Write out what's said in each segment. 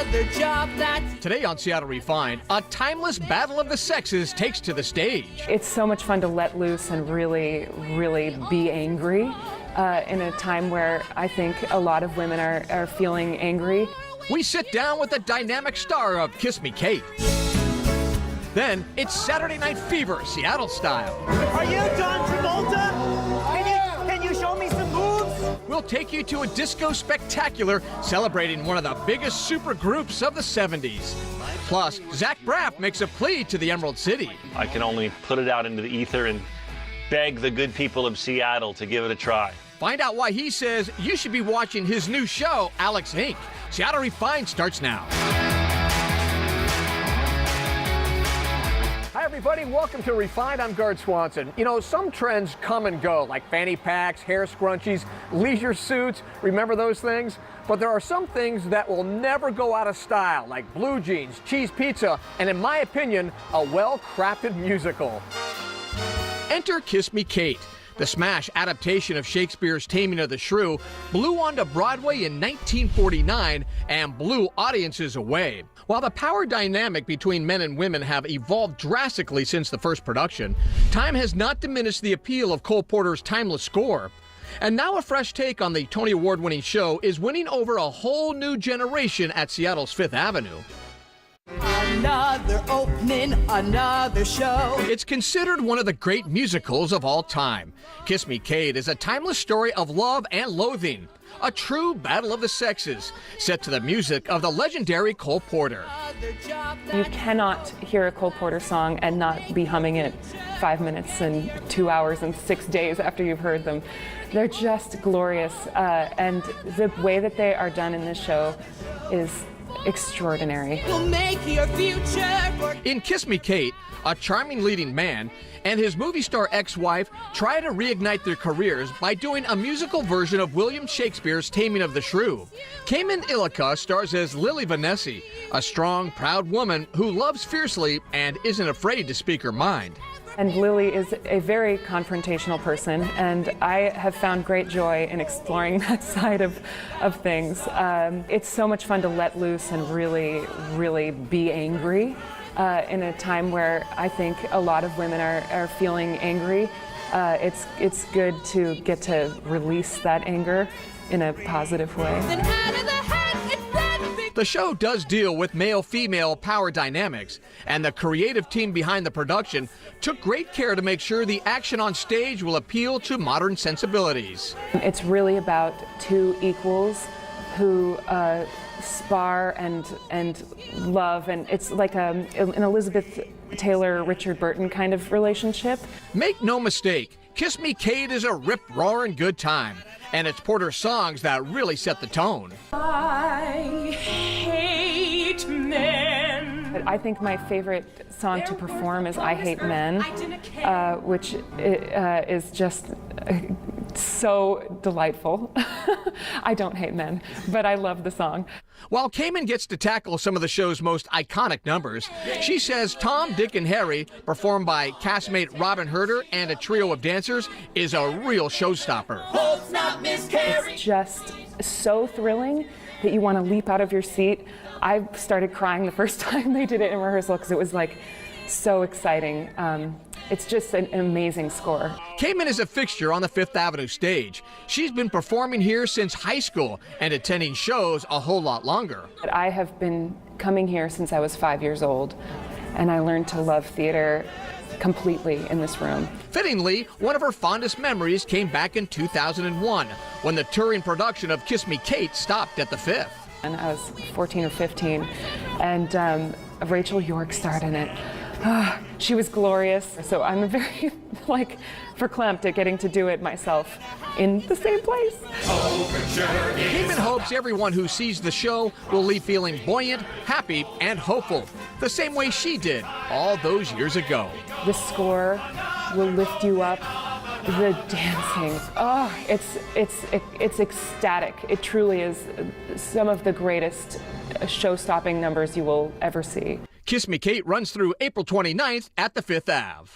another job that's... Today on Seattle Refined, a timeless battle of the sexes takes to the stage. It's so much fun to let loose and really, really be angry in a time where I think a lot of women are feeling angry. We sit down with the dynamic star of Kiss Me Kate. Then it's Saturday Night Fever, Seattle style. Are you John Travolta? Can you show me some moves? We'll take you to a disco spectacular celebrating one of the biggest super groups of the 70s. Plus, Zach Braff makes a plea to the Emerald City. I can only put it out into the ether and beg the good people of Seattle to give it a try. Find out why he says you should be watching his new show, Alex Inc. Seattle Refined starts now. Hi, everybody. Welcome to Refined. I'm Gard Swanson. You know, some trends come and go, like fanny packs, hair scrunchies, leisure suits. Remember those things? But there are some things that will never go out of style, like blue jeans, cheese pizza, and in my opinion, a well-crafted musical. Enter Kiss Me Kate. The smash adaptation of Shakespeare's Taming of the Shrew blew onto Broadway in 1949 and blew audiences away. While the power dynamic between men and women have evolved drastically since the first production, time has not diminished the appeal of Cole Porter's timeless score. And now a fresh take on the Tony Award-winning show is winning over a whole new generation at Seattle's Fifth Avenue. Another opening, another show. It's considered one of the great musicals of all time. Kiss Me Kate is a timeless story of love and loathing, a true battle of the sexes, set to the music of the legendary Cole Porter. You cannot hear a Cole Porter song and not be humming it 5 minutes and 2 hours and 6 days after you've heard them. They're just glorious, and the way that they are done in this show is extraordinary. We'll make your future. In Kiss Me Kate, a charming leading man and his movie star ex-wife try to reignite their careers by doing a musical version of William Shakespeare's Taming of the Shrew. Cayman Illica stars as Lily Vanessa, a strong, proud woman who loves fiercely and isn't afraid to speak her mind. And Lily is a very confrontational person, and I have found great joy in exploring that side of things. It's so much fun to let loose and really, really be angry in a time where I think a lot of women are feeling angry. It's good to get to release that anger in a positive way. The show does deal with male-female power dynamics, and the creative team behind the production took great care to make sure the action on stage will appeal to modern sensibilities. It's really about two equals who spar and love, and it's like an Elizabeth Taylor, Richard Burton kind of relationship. Make no mistake, Kiss Me Kate is a rip-roaring good time, and it's Porter's songs that really set the tone. I hate men. I think my favorite song to perform is I Hate Men, which is just so delightful. I don't hate men, but I love the song. While Cayman gets to tackle some of the show's most iconic numbers, she says Tom, Dick, and Harry, performed by castmate Robin Herder and a trio of dancers, is a real showstopper. It's just so thrilling that you want to leap out of your seat. I started crying the first time they did it in rehearsal because it was like so exciting. It's just an amazing score. Cayman is a fixture on the Fifth Avenue stage. She's been performing here since high school and attending shows a whole lot longer. I have been coming here since I was 5 years old, and I learned to love theater completely in this room. Fittingly, one of her fondest memories came back in 2001 when the touring production of Kiss Me Kate stopped at the Fifth. And I was 14 or 15, and Rachel York starred in it. She was glorious, so I'm very, verklempt at getting to do it myself in the same place. Cayman hopes everyone who sees the show will leave feeling buoyant, happy, and hopeful, the same way she did all those years ago. The score will lift you up. The dancing, it's ecstatic. It truly is some of the greatest show-stopping numbers you will ever see. Kiss Me Kate runs through April 29th at the Fifth Ave.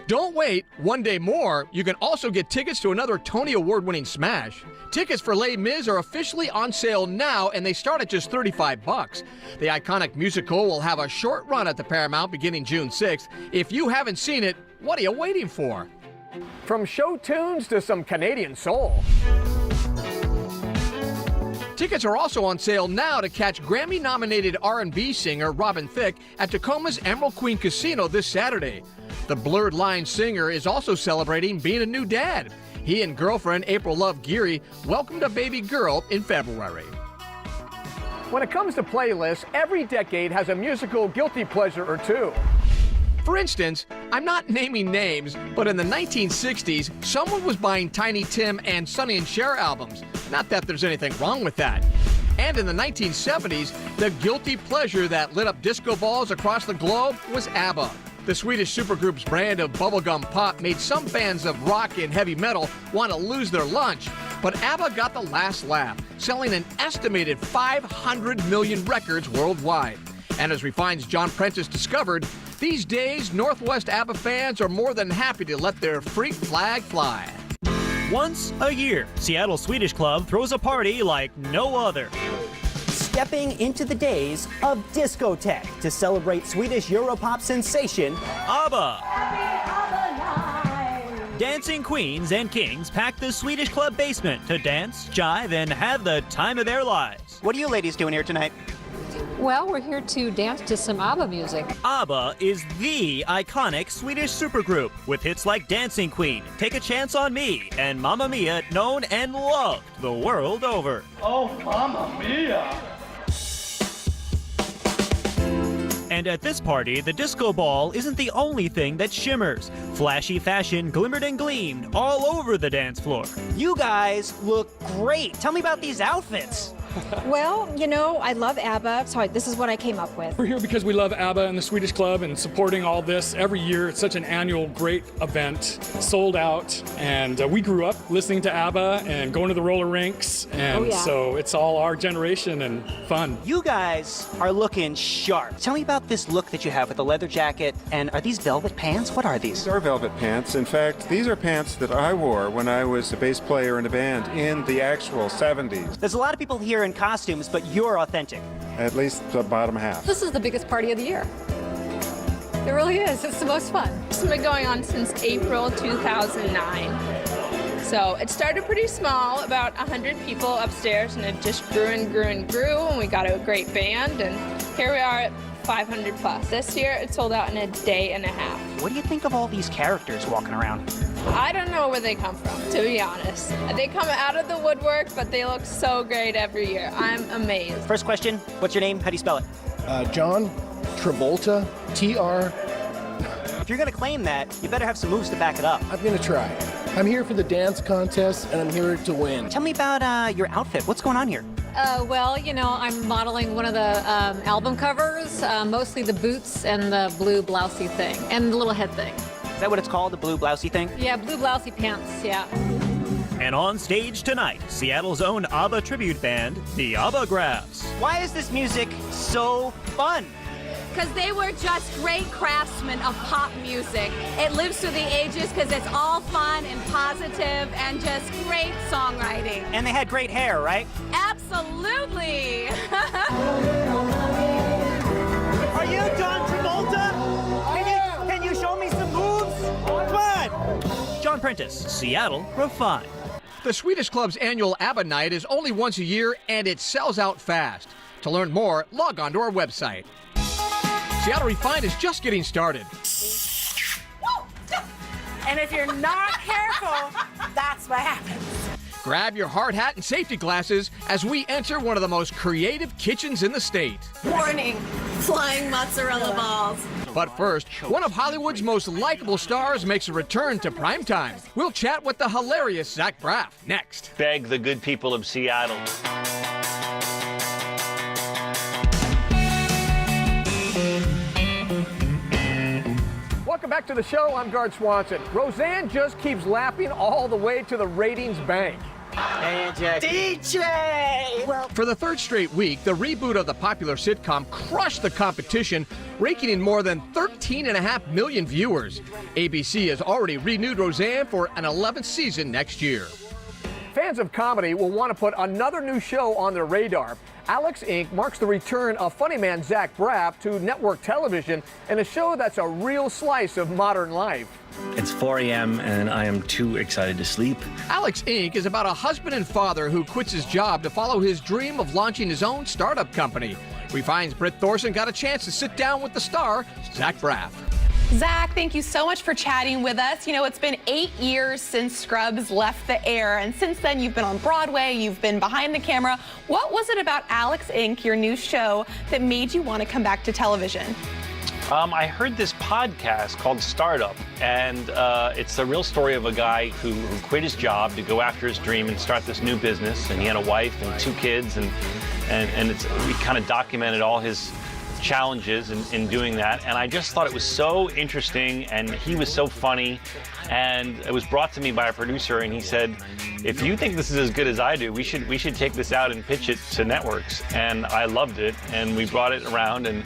Don't wait. One day more, you can also get tickets to another Tony Award-winning smash. Tickets for Les Mis are officially on sale now, and they start at just $35. The iconic musical will have a short run at the Paramount beginning June 6th. If you haven't seen it, what are you waiting for? From show tunes to some Canadian soul. Tickets are also on sale now to catch Grammy-nominated R&B singer Robin Thicke at Tacoma's Emerald Queen Casino this Saturday. The Blurred Line singer is also celebrating being a new dad. He and girlfriend April Love Geary welcomed a baby girl in February. When it comes to playlists, every decade has a musical guilty pleasure or two. For instance, I'm not naming names, but in the 1960s, someone was buying Tiny Tim and Sonny and Cher albums. Not that there's anything wrong with that. And in the 1970s, the guilty pleasure that lit up disco balls across the globe was ABBA. The Swedish supergroup's brand of bubblegum pop made some fans of rock and heavy metal want to lose their lunch. But ABBA got the last laugh, selling an estimated 500 million records worldwide. And as Refined's John Prentice discovered, these days, Northwest ABBA fans are more than happy to let their freak flag fly. Once a year, Seattle Swedish Club throws a party like no other. Stepping into the days of discotheque to celebrate Swedish Europop sensation ABBA! Dancing queens and kings pack the Swedish Club basement to dance, jive, and have the time of their lives. What are you ladies doing here tonight? Well, we're here to dance to some ABBA music. ABBA is the iconic Swedish supergroup with hits like Dancing Queen, Take a Chance on Me, and Mamma Mia, known and loved the world over. Oh, Mamma Mia! And at this party, the disco ball isn't the only thing that shimmers. Flashy fashion glimmered and gleamed all over the dance floor. You guys look great. Tell me about these outfits. Well, you know, I love ABBA, so this is what I came up with. We're here because we love ABBA and the Swedish Club and supporting all this every year. It's such an annual great event, sold out, and we grew up listening to ABBA and going to the roller rinks, and so it's all our generation and fun. You guys are looking sharp. Tell me about this look that you have with the leather jacket, and are these velvet pants? What are these? These are velvet pants. In fact, these are pants that I wore when I was a bass player in a band in the actual 70s. There's a lot of people here in costumes, but you're authentic. At least the bottom half. This is the biggest party of the year. It really is. It's the most fun. This has been going on since April 2009. So it started pretty small, about 100 people upstairs, and it just grew and grew and grew, and we got a great band, and here we are at 500 plus. This year it sold out in a day and a half. What do you think of all these characters walking around? I don't know where they come from, to be honest. They come out of the woodwork, but they look so great every year. I'm amazed. First question, what's your name? How do you spell it? John Travolta, T-R. If you're gonna claim that, you better have some moves to back it up. I'm gonna try. I'm here for the dance contest, and I'm here to win. Tell me about your outfit. What's going on here? Well, you know, I'm modeling one of the album covers, mostly the boots and the blue blousey thing, and the little head thing. Is that what it's called, the blue blousey thing? Yeah, blue blousey pants, yeah. And on stage tonight, Seattle's own ABBA tribute band, the ABBA Braffs. Why is this music so fun? Because they were just great craftsmen of pop music. It lives through the ages because it's all fun and positive and just great songwriting. And they had great hair, right? Absolutely! Are you John Travolta? Can you show me some moves? Come on! John Prentice, Seattle Refined. The Swedish Club's annual ABBA night is only once a year, and it sells out fast. To learn more, log on to our website. Seattle Refined is just getting started. And if you're not careful, that's what happens. Grab your hard hat and safety glasses as we enter one of the most creative kitchens in the state. Warning, flying mozzarella balls. But first, one of Hollywood's most likable stars makes a return to primetime. We'll chat with the hilarious Zach Braff next. Beg the good people of Seattle. Welcome back to the show. I'm Gard Swanson. Roseanne just keeps laughing all the way to the ratings bank. And DJ! Well, For the third straight week, the reboot of the popular sitcom crushed the competition, raking in more than 13.5 million viewers. ABC has already renewed Roseanne for an 11th season next year. Fans of comedy will want to put another new show on their radar. Alex Inc. marks the return of funny man Zach Braff to network television in a show that's a real slice of modern life. It's 4 a.m. and I am too excited to sleep. Alex Inc. is about a husband and father who quits his job to follow his dream of launching his own startup company. We find Britt Thorson got a chance to sit down with the star, Zach Braff. Zach, thank you so much for chatting with us. You know, it's been 8 years since Scrubs left the air, and since then you've been on Broadway, you've been behind the camera. What was it about Alex Inc., your new show, that made you want to come back to television? I heard this podcast called Startup, and it's the real story of a guy who quit his job to go after his dream and start this new business. And he had a wife and 2 kids, and we kind of documented all his challenges in doing that. And I just thought it was so interesting, and he was so funny. And it was brought to me by a producer, and he said, if you think this is as good as I do, we should take this out and pitch it to networks. And I loved it, and we brought it around, and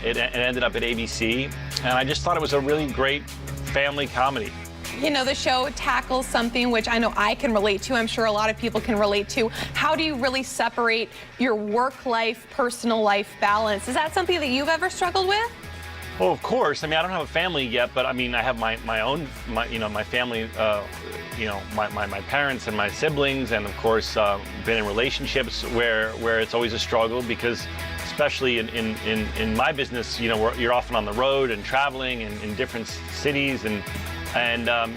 it ended up at ABC, and I just thought it was a really great family comedy. You know, the show tackles something which I know I can relate to. I'm sure a lot of people can relate to. How do you really separate your work life, personal life balance? Is that something that you've ever struggled with? Well, of course. I mean, I don't have a family yet, but I mean, I have my family, my parents and my siblings, and of course, been in relationships where it's always a struggle because, especially in my business, you know, you're often on the road and traveling in different cities, and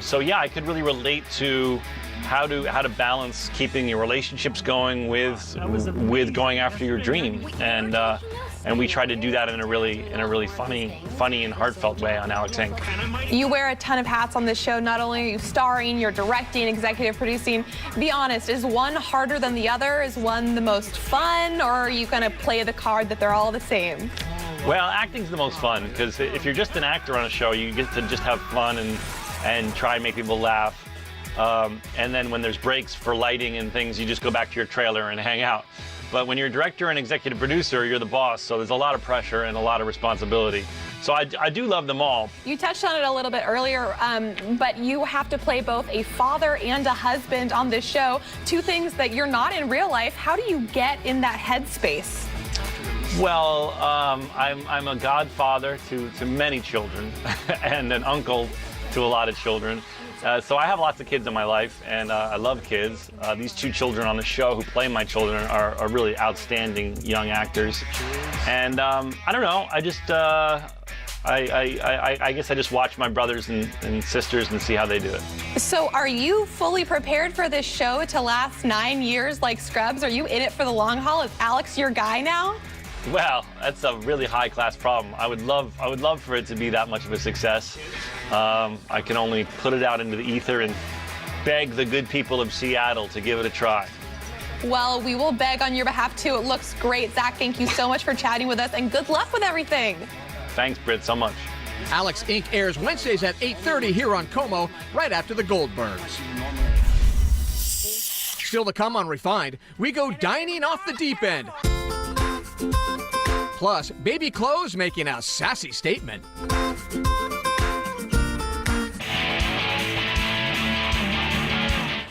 so yeah, I could really relate to how to balance keeping your relationships going with going after your dream, and we try to do that in a really funny and heartfelt way on Alex Inc. You wear a ton of hats on this show. Not only are you starring, you're directing, executive producing. Be honest, is one harder than the other? Is one the most fun, or are you gonna play the card that they're all the same? Well, acting's the most fun because if you're just an actor on a show, you get to just have fun and try and make people laugh. And then when there's breaks for lighting and things, you just go back to your trailer and hang out. But when you're a director and executive producer, you're the boss, so there's a lot of pressure and a lot of responsibility. So I do love them all. You touched on it a little bit earlier, but you have to play both a father and a husband on this show, 2 things that you're not in real life. How do you get in that headspace? Well, I'm a godfather to many children and an uncle to a lot of children. So I have lots of kids in my life, and I love kids. These 2 children on the show who play my children are really outstanding young actors. And I don't know, I just, I guess I just watch my brothers and sisters and see how they do it. So are you fully prepared for this show to last 9 years like Scrubs? Are you in it for the long haul? Is Alex your guy now? Well, that's a really high-class problem. I would love for it to be that much of a success. I can only put it out into the ether and beg the good people of Seattle to give it a try. Well, we will beg on your behalf too. It looks great. Zach, thank you so much for chatting with us, and good luck with everything. Thanks, Britt, so much. Alex Inc. airs Wednesdays at 8:30 here on Como, right after the Goldbergs. Still to come on Refined, we go dining off the deep end. Plus, baby clothes making a sassy statement.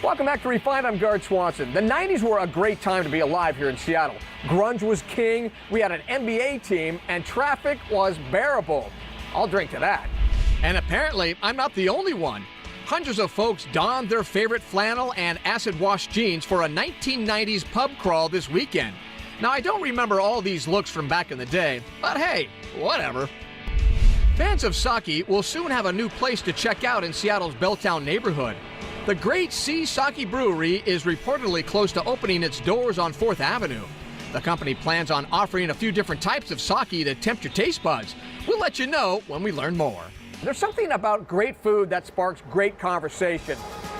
Welcome back to Refined. I'm Gard Swanson. The 90s were a great time to be alive here in Seattle. Grunge was king, we had an NBA team, and traffic was bearable. I'll drink to that. And apparently, I'm not the only one. Hundreds of folks donned their favorite flannel and acid-wash jeans for a 1990s pub crawl this weekend. Now, I don't remember all these looks from back in the day, but hey, whatever. Fans of sake will soon have a new place to check out in Seattle's Belltown neighborhood. The Great Sea Sake Brewery is reportedly close to opening its doors on 4th Avenue. The company plans on offering a few different types of sake to tempt your taste buds. We'll let you know when we learn more. There's something about great food that sparks great conversation.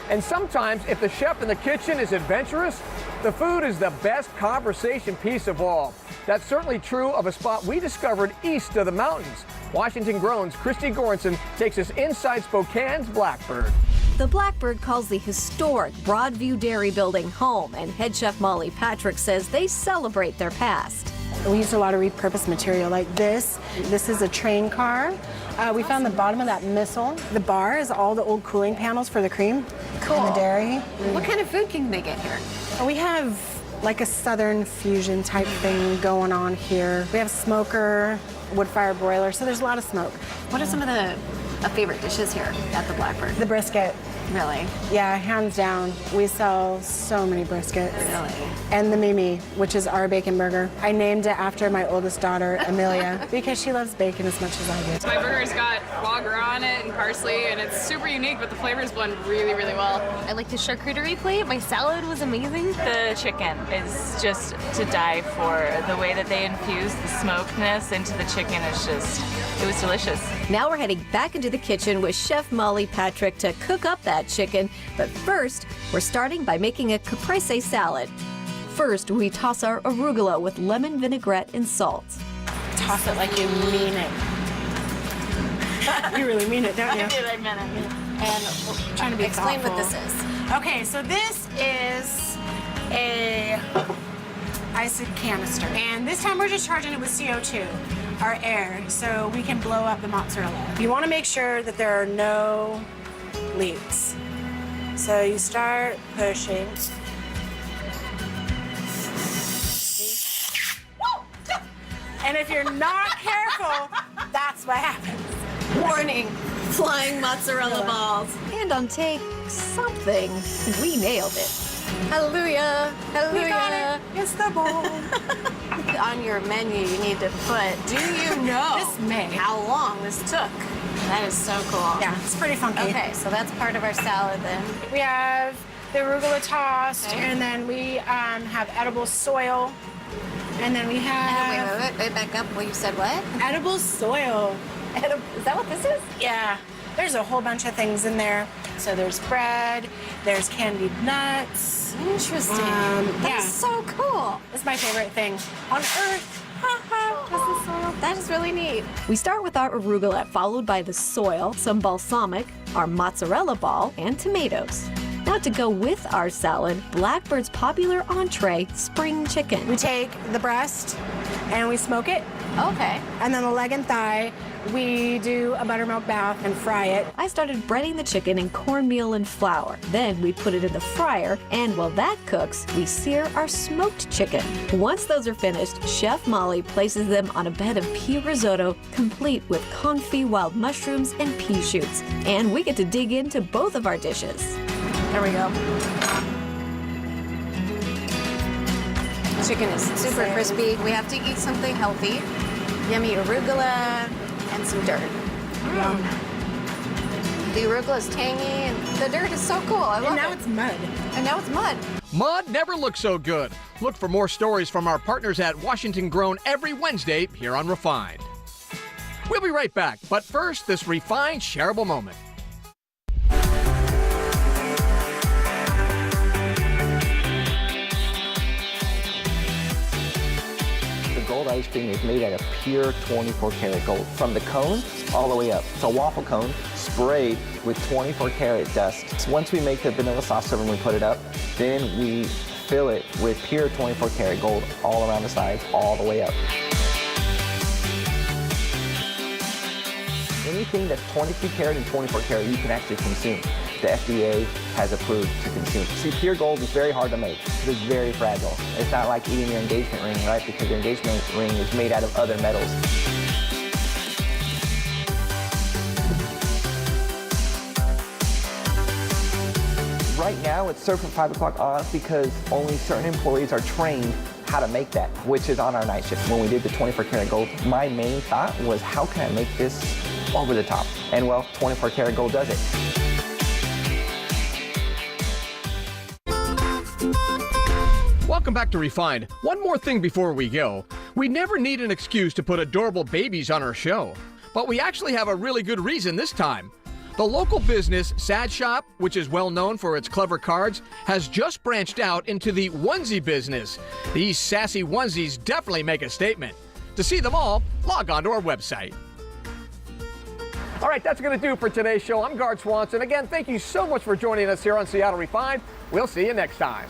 And sometimes, if the chef in the kitchen is adventurous, the food is the best conversation piece of all. That's certainly true of a spot we discovered east of the mountains. Washington Grown's Christy Goranson takes us inside Spokane's Blackbird. The Blackbird calls the historic Broadview Dairy Building home, and head chef Molly Patrick says they celebrate their past. We used a lot of repurposed material like this. This is a train car. We found the bottom of that missile. The bar is all the old cooling panels for the cream. Cool. And the dairy. What kind of food can they get here? We have like a southern fusion type thing going on here. We have smoker, wood fire broiler, so there's a lot of smoke. What are some of the favorite dishes here at the Blackbird? The brisket. Really? Yeah, hands down. We sell so many briskets. Really? And the Mimi, which is our bacon burger. I named it after my oldest daughter, Amelia, because she loves bacon as much as I do. My burger's got foie gras on it and parsley, and it's super unique, but the flavors blend really, really well. I like the charcuterie plate. My salad was amazing. The chicken is just to die for. The way that they infuse the smokedness into the chicken is just, it was delicious. Now we're heading back into the kitchen with Chef Molly Patrick to cook up that chicken. But first, we're starting by making a caprese salad. First, we toss our arugula with lemon vinaigrette and salt. Toss it like you mean it. You really mean it, don't you? I did, I meant it. And we're trying to be Explain thoughtful. what this is. Okay, so this is a ice canister. And this time we're just charging it with CO2, our air, so we can blow up the mozzarella. You want to make sure that there are no leaks. So you start pushing. And if you're not careful, that's what happens. Warning, flying mozzarella balls. And on take something, we nailed it. Hallelujah, hallelujah. We got it. It's the ball. On your menu, you need to put, Do you know This May. how long this took? that is so cool. Yeah, it's pretty funky. Okay, so that's part of our salad then. We have the arugula tossed, Okay. and then we have edible soil, and then we have Wait, back up. Well, you said what? edible soil. Is that what this is? Yeah, there's a whole bunch of things in there. So there's bread, there's candied nuts. Interesting. Yeah. That's so cool. It's my favorite thing on earth. That is really neat. We start with our arugula, followed by the soil, some balsamic, our mozzarella ball, and tomatoes. Now to go with our salad, Blackbird's popular entree, spring chicken. We take the breast and we smoke it. Okay. And then the leg and thigh, we do a buttermilk bath and fry it. I started breading the chicken in cornmeal and flour. Then we put it in the fryer, and while that cooks, we sear our smoked chicken. Once those are finished, Chef Molly places them on a bed of pea risotto, complete with confit wild mushrooms and pea shoots. And we get to dig into both of our dishes. There we go. Chicken is super crispy. We have to eat something healthy. Yummy arugula and some dirt. The arugula is tangy and the dirt is so cool. I love And now it. it's mud. And now it's mud. Mud never looks so good. Look for more stories from our partners at Washington Grown every Wednesday here on Refined. We'll be right back, but first, this Refined shareable moment. Gold ice cream is made out of pure 24-karat gold, from the cone all the way up. It's a waffle cone sprayed with 24-karat dust. So once we make the vanilla soft serve and we put it up, then we fill it with pure 24-karat gold all around the sides, all the way up. Anything that's 22 karat and 24 karat you can actually consume. The FDA has approved to consume. See, pure gold is very hard to make because it's very fragile. It's not like eating your engagement ring, right? Because your engagement ring is made out of other metals. Right now, it's served from 5 o'clock on because only certain employees are trained how to make that, which is on our night shift. When we did the 24 karat gold, my main thought was, how can I make this over the top? And well, 24 karat gold does it. Welcome back to Refined. One more thing before we go. We never need an excuse to put adorable babies on our show, but we actually have a really good reason this time. The local business, Sad Shop, which is well known for its clever cards, has just branched out into the onesie business. These sassy onesies definitely make a statement. To see them all, log on to our website. All right, that's going to do for today's show. I'm Gard Swanson. Again, thank you so much for joining us here on Seattle Refined. We'll see you next time.